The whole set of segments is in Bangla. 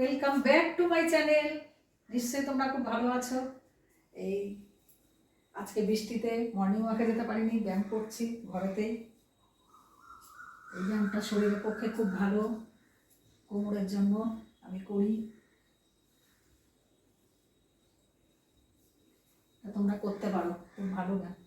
Welcome back to my channel. নিশ্চয়ই তোমরা খুব ভালো আছো। এই আজকে বৃষ্টিতে মর্নিং ওয়াকে যেতে পারিনি, ব্যায়াম করছি ঘরেতেই। এই ব্যায়ামটা শরীরের পক্ষে খুব ভালো, কোমরের জন্য আমি করি। তোমরা করতে পারো, খুব ভালো ব্যায়াম।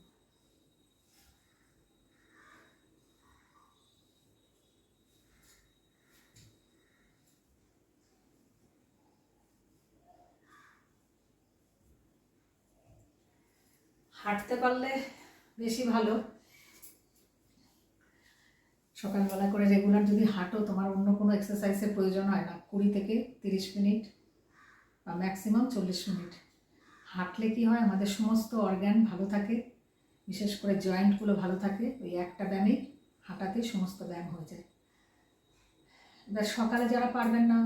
হাঁটতে পারলে বেশি ভালো। সকালবেলা করে রেগুলার যদি হাঁটো, তোমার অন্য কোনো এক্সারসাইজের প্রয়োজন হয় না। 20 থেকে 30 মিনিট বা ম্যাক্সিমাম 40 মিনিট হাঁটলে কি হয়, আমাদের সমস্ত অর্গ্যান ভালো থাকে, বিশেষ করে জয়েন্টগুলো ভালো থাকে। ওই একটা ব্যায়ামেই হাঁটাতে সমস্ত ব্যায়াম হয়ে যায়। এবার সকালে যারা পারবেন না,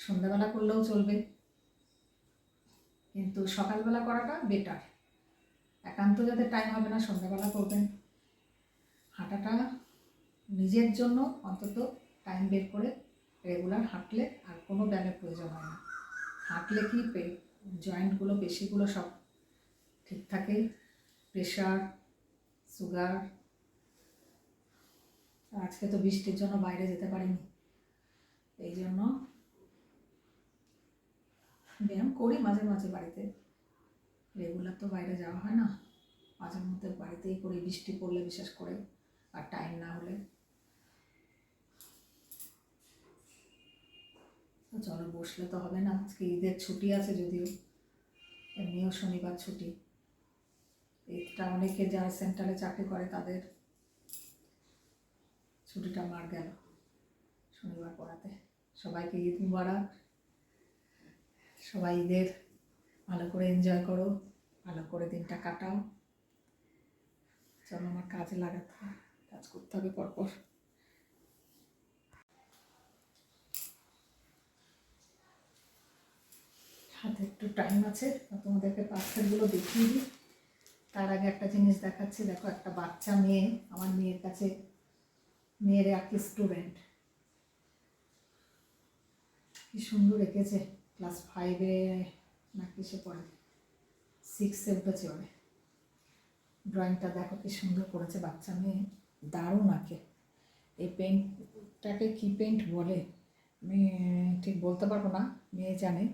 সন্ধ্যাবেলা করলেও চলবে, কিন্তু সকালবেলা করাটা বেটার। একান্ত যাদের টাইম হবে না, সন্ধ্যাবেলা করবেন। হাঁটাটা নিজের জন্য অন্তত টাইম বের করে রেগুলার হাঁটলে আর কোনো ব্যায়ামের প্রয়োজন হয় না। হাঁটলে কি জয়েন্টগুলো, পেশিগুলো সব ঠিক থাকে। Pressure, sugar. আজকে তো বৃষ্টির জন্য বাইরে যেতে পারিনি, এই জন্য ব্যায়াম করি মাঝে মাঝে বাড়িতে। রেগুলার তো বাইরে যাওয়া হয় না, মাঝে মধ্যে বাড়িতেই করি, বৃষ্টি পড়লে বিশেষ করে, আর টাইম না হলে। চলো, বসলে তো হবে না। আজকে ঈদের ছুটি আছে, যদিও এমনিও শনিবার ছুটি। ঈদটা অনেকে যারা সেন্টারে চাকরি করে তাদের ছুটিটা মার গেল শনিবার পড়াতে। সবাইকে ঈদ মুবারক। সবাই ঈদের ভালো করে এনজয় করো, ভালো করে দিনটা কাটাও। চলো, আমার কাজে লাগাতে হবে, কাজ করতে হবে পরপর। হাতে একটু টাইম আছে, তোমাদেরকে পার্সেলগুলো দেখিয়ে দিই। তার আগে একটা জিনিস দেখাচ্ছি। দেখো, একটা বাচ্চা মেয়ে, আমার মেয়ের কাছে, মেয়ের এক স্টুডেন্ট, কি সুন্দর এঁকেছে। ক্লাস 5-এ না কিসে পড়ে, 6-এ উঠেছে ওরে। ড্রয়িংটা দেখো কি সুন্দর করেছে বাচ্চা মেয়ে, দারুণ আঁকে। এই পেন্টটাকে কি পেন্ট বলে আমি ঠিক বলতে পারবো না, মেয়ে জানে।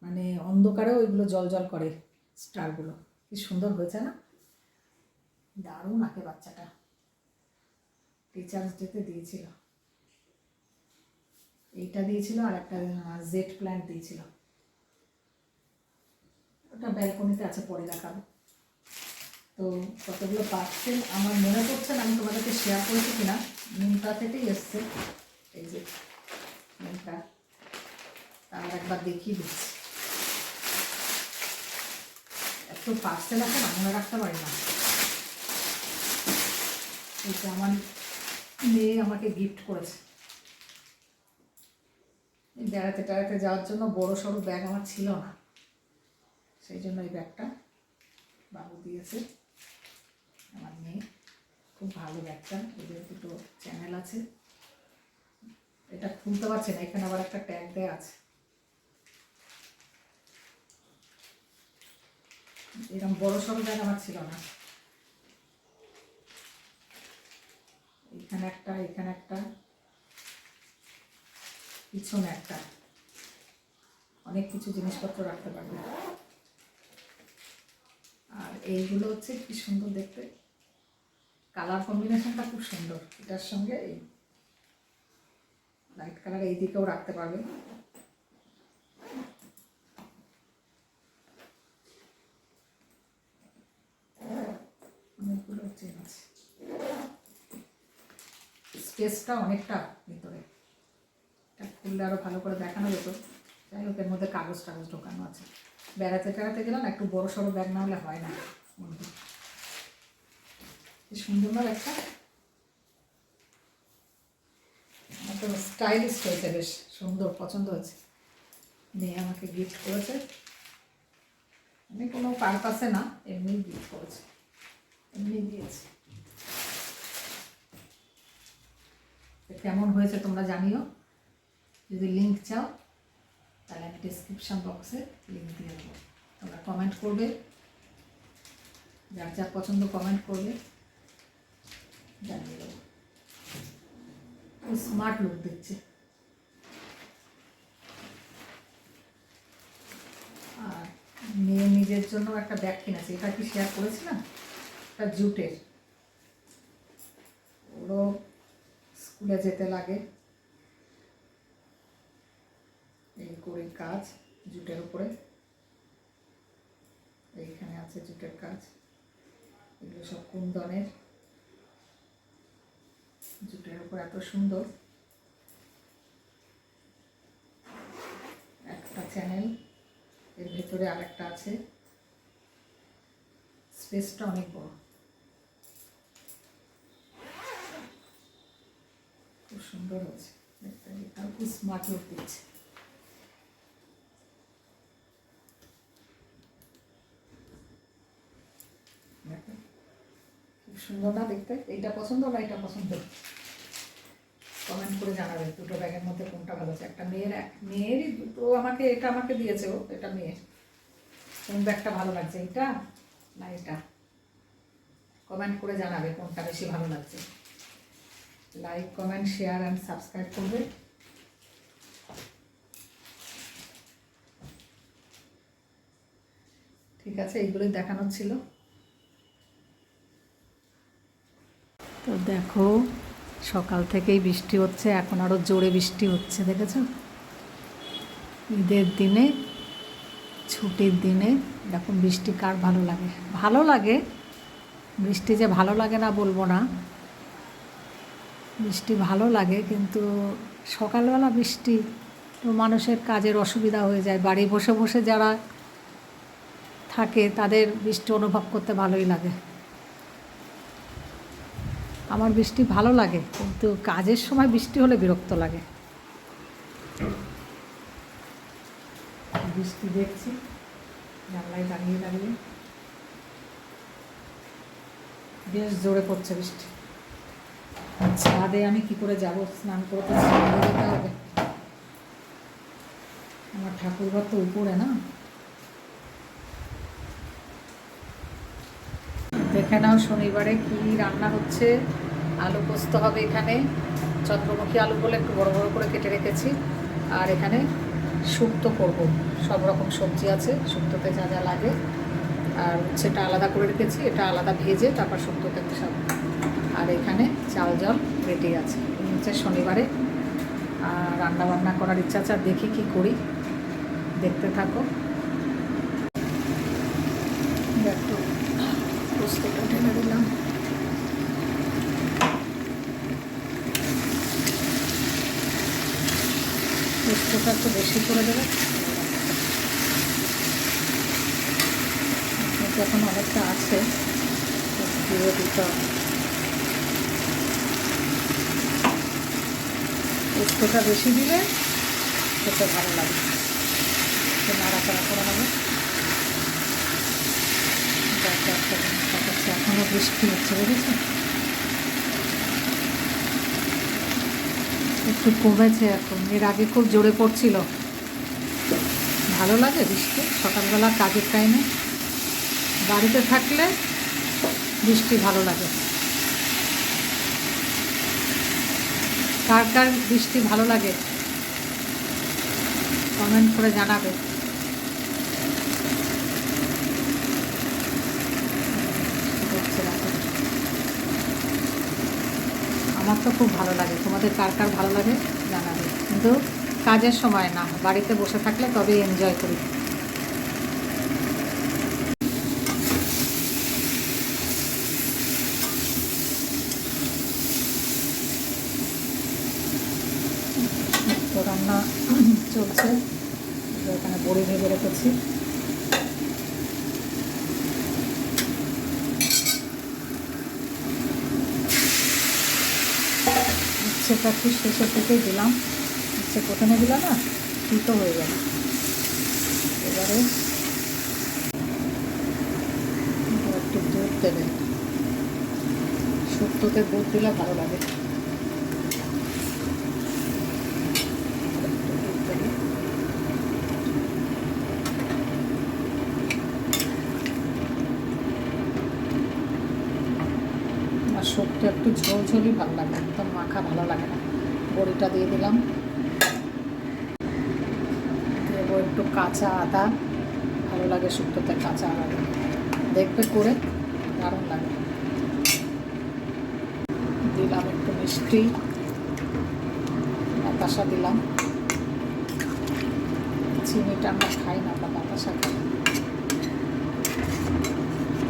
মানে অন্ধকারেও এগুলো জল জল করে, স্টারগুলো। কি সুন্দর হয়েছে না, দারুণ আঁকে বাচ্চাটা। টিচার্স ডেতে দিয়েছিল, এইটা দিয়েছিল, আর একটা জেট প্ল্যান্ট দিয়েছিল। ওটা ব্যালকনিতে আছে, পরে দেখাবো। তো কতগুলো পার্সেল আমার মনে পড়ছে না আমি তোমাদেরকে শেয়ার করেছি কিনা। মিন্ত্রা থেকেই এসছে, এই যে মিন্ত্রা। তার একবার দেখিয়ে দিচ্ছি। এত পার্সেল আছে না, মনে রাখতে পারি না। এইটা আমার মেয়ে আমাকে গিফট করেছে। বেড়াতে টেড়াতে যাওয়ার জন্য বড় সড়ো ব্যাগ আমার ছিল না, সেই জন্য এই ব্যাগটা বাবু দিয়েছে আমার মেয়ে। খুব ভালো ব্যাগটা। এদের দুটো চ্যানেল আছে। এটা খুলতে পারছে না, এখানে আবার একটা ট্যাগ দেওয়া আছে। এরকম বড় সড়ো ব্যাগ আমার ছিল না। এখানে একটা, এখানে একটা, পিছনে একটা, অনেক কিছু জিনিসপত্র রাখতে পারবে। আর এইগুলো হচ্ছে কি সুন্দর দেখতে, কালার কম্বিনেশনটা খুব সুন্দর। এটার সঙ্গে এই লাইট কালার এই দিকেও রাখতে পারবে। অনেকগুলো চেন আছে, স্পেসটা অনেকটা ভিতরে। এটা খুললে আরও ভালো করে দেখানো যেত। যাই হোক, এর মধ্যে কাগজ টাগজ ঢোকানো আছে। বেড়াতে টেড়াতে গেলাম, একটু বড় সড়ো ব্যাগ না হলে হয় না। সুন্দর না একটা, একটা স্টাইলিশ হয়েছে, বেশ সুন্দর, পছন্দ হয়েছে। মেয়ে আমাকে গিফট করেছে, আমি কোনো পারপাসে না, এমনি গিফট করেছে, এমনি দিয়েছে। কেমন হয়েছে তোমরা জানিও। যদি লিঙ্ক চাও তাহলে আমি ডেসক্রিপশান বক্সে লিঙ্ক দিয়ে দেবো, তোমরা কমেন্ট করবে, যার যা পছন্দ কমেন্ট করবে, জানিয়ে দেবো। স্মার্ট লুক দিচ্ছে। আর মেয়ে নিজের জন্য একটা ব্যাগ কিনেছে, এটা কি শেয়ার করেছিলাম, একটা জুটের, ওরও স্কুলে যেতে লাগে, এই করে কাজ জুটের উপরে, এইখানে আছে জুটের কাজ, এগুলো সব কুন্দনের, জুটের উপর এত সুন্দর একটা চ্যানেল, এর ভেতরে আরেকটা আছে, স্পেসটা অনেক বড়, খুব সুন্দর হয়েছে দেখতে, আর খুব স্মার্ট লুক দিচ্ছে। খুব সুন্দর না দেখতে? এইটা পছন্দ না এটা পছন্দ? কমেন্ট করে জানাবেন দুটো ব্যাগের মধ্যে কোনটা ভালো আছে। একটা মেয়েরই দুটো, এটা আমাকে দিয়েছে ও, এটা মেয়ের। কোন ব্যাগটা ভালো লাগছে, এইটা না এটা? কমেন্ট করে জানাবে কোনটা বেশি ভালো লাগছে। Like, comment, share and subscribe করবে। ঠিক আছে, এইগুলোই দেখানোর ছিল। তো দেখো, সকাল থেকেই বৃষ্টি হচ্ছে, এখন আরও জোরে বৃষ্টি হচ্ছে, দেখেছো? ঈদের দিনে, ছুটির দিনে এরকম বৃষ্টি কার ভালো লাগে? ভালো লাগে, বৃষ্টি যে ভালো লাগে না বলবো না, বৃষ্টি ভালো লাগে, কিন্তু সকালবেলা বৃষ্টি তো মানুষের কাজের অসুবিধা হয়ে যায়। বাড়ি বসে বসে যারা থাকে তাদের বৃষ্টি অনুভব করতে ভালোই লাগে। আমার বৃষ্টি ভালো লাগে, কিন্তু কাজের সময় বৃষ্টি হলে বিরক্ত লাগে। বৃষ্টি দেখছি জানলায় দাঁড়িয়ে দাঁড়িয়ে, বেশ জোরে পড়ছে বৃষ্টি। ছাদে আমি কি করে যাব? স্নান করতে ছাদে যেতে হবে। আমার ঠাকুরঘর তো উপরে না। দেখে নাও শনিবারে কি রান্না হচ্ছে। আলু পোস্ত হবে এখানে, চন্দ্রমুখী আলু বলে একটু বড় বড় করে কেটে রেখেছি। আর এখানে শুক্তো করব, সব রকম সবজি আছে শুক্তোতে যা যা লাগে। আর সেটা আলাদা করে রেখেছি, এটা আলাদা ভেজে তারপর শুক্তোতে মেশাবো। আর এখানে চাল জল রেডি আছে। হচ্ছে শনিবারে আর রান্না বান্না করার ইচ্ছা আছে, আর দেখি কী করি, দেখতে থাকো। একটু পোস্তটা ঢেলে দিলাম। পোস্তটা একটু বেশি করে দেবে, এখন অনেকটা আছে, দিয়ে দিতে হবে। পোস্তটা বেশি দিলে খেতে ভালো লাগে। নাড়াচাড়া করে নেবে। এখনও বৃষ্টি হচ্ছে, বুঝেছো? একটু কমেছে এখন, এর আগে খুব জোরে পড়ছিল। ভালো লাগে বৃষ্টি সকালবেলা কাজের টাইমে, বাড়িতে থাকলে বৃষ্টি ভালো লাগে। কার কার বৃষ্টি ভালো লাগে কমেন্ট করে জানাবে। আমার তো খুব ভালো লাগে, তোমাদের কার কার ভালো লাগে জানাবে, কিন্তু কাজের সময় না, বাড়িতে বসে থাকলে তবেই এনজয় করি। তো রান্না চলছে, এখানে বড়ি ভেজে রেখেছি। ইচ্ছেটা একটু শেষের দিকেই দিলাম, ইচ্ছে প্রথমে দিলাম না, তিতো হয়ে গেল। এবারে একটু দুধ দেবে, শুক্তোতে দুধ দিলে ভালো লাগে। একটু ঝোলঝোলই ভালো লাগে, একদম মাখা ভালো লাগে না। বড়িটা দিয়ে দিলাম, দেবো একটু কাঁচা আদা, ভালো লাগে শুক্তোতে কাঁচা আদা দিয়ে, দেখবে করে দারুণ লাগে। দিলাম একটু মিষ্টি, বাতাসা দিলাম, চিনিটা আমরা খাই না, বা বাতাসা খাই,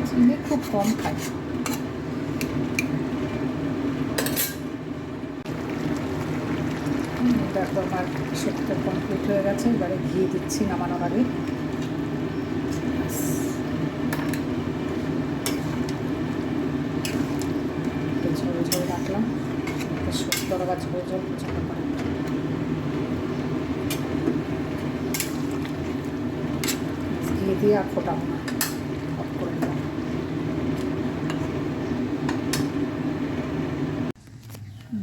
চিনি খুব কম খাই। দেখো আমার শুক্তো কমপ্লিট হয়ে গেছে, এবারে ঘি দিচ্ছি নামানোর আগে। ঝোল ঝোল রাখলাম, শুক্তোর আবার ঝোল ঝোল পছন্দ করে। ঘি দিয়ে আর ফোটাবো না, অফ করে দিলাম।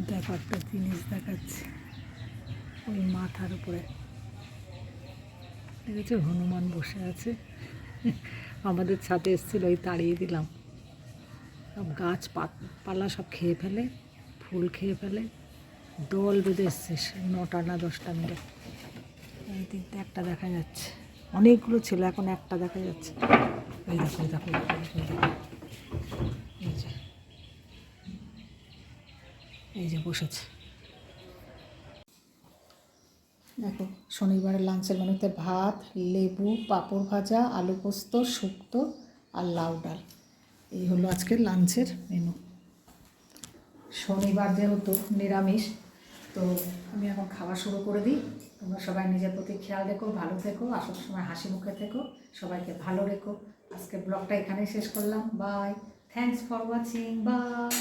দেখো একটা জিনিস দেখাচ্ছে, ওই মাথার উপরে দেখেছো হনুমান বসে আছে। আমাদের ছাদে এসেছিল, ওই তাড়িয়ে দিলাম। সব গাছ পালা সব খেয়ে ফেলে, ফুল খেয়ে ফেলে, দল বেঁধে এসছে 9টা না 10টা মিলে। এই দিকটা একটা দেখা যাচ্ছে, অনেকগুলো ছিল, এখন একটা দেখা যাচ্ছে। এই দেখো এই দেখো এই যে, এই যে বসেছে। দেখো শনিবারের লাঞ্চের মেনুতে ভাত, লেবু, পাঁপড় ভাজা, আলু পোস্ত, শুক্তো আর লাউ ডাল, এই হলো আজকের লাঞ্চের মেনু। শনিবার যেহেতু নিরামিষ, তো আমি এখন খাওয়া শুরু করে দিই। তোমরা সবাই নিজের প্রতি খেয়াল রেখো, ভালো থেকো, আসার সময় হাসি মুখে থেকো, সবাইকে ভালো রেখো। আজকে ব্লগটা এখানেই শেষ করলাম। Bye, thanks for watching, by.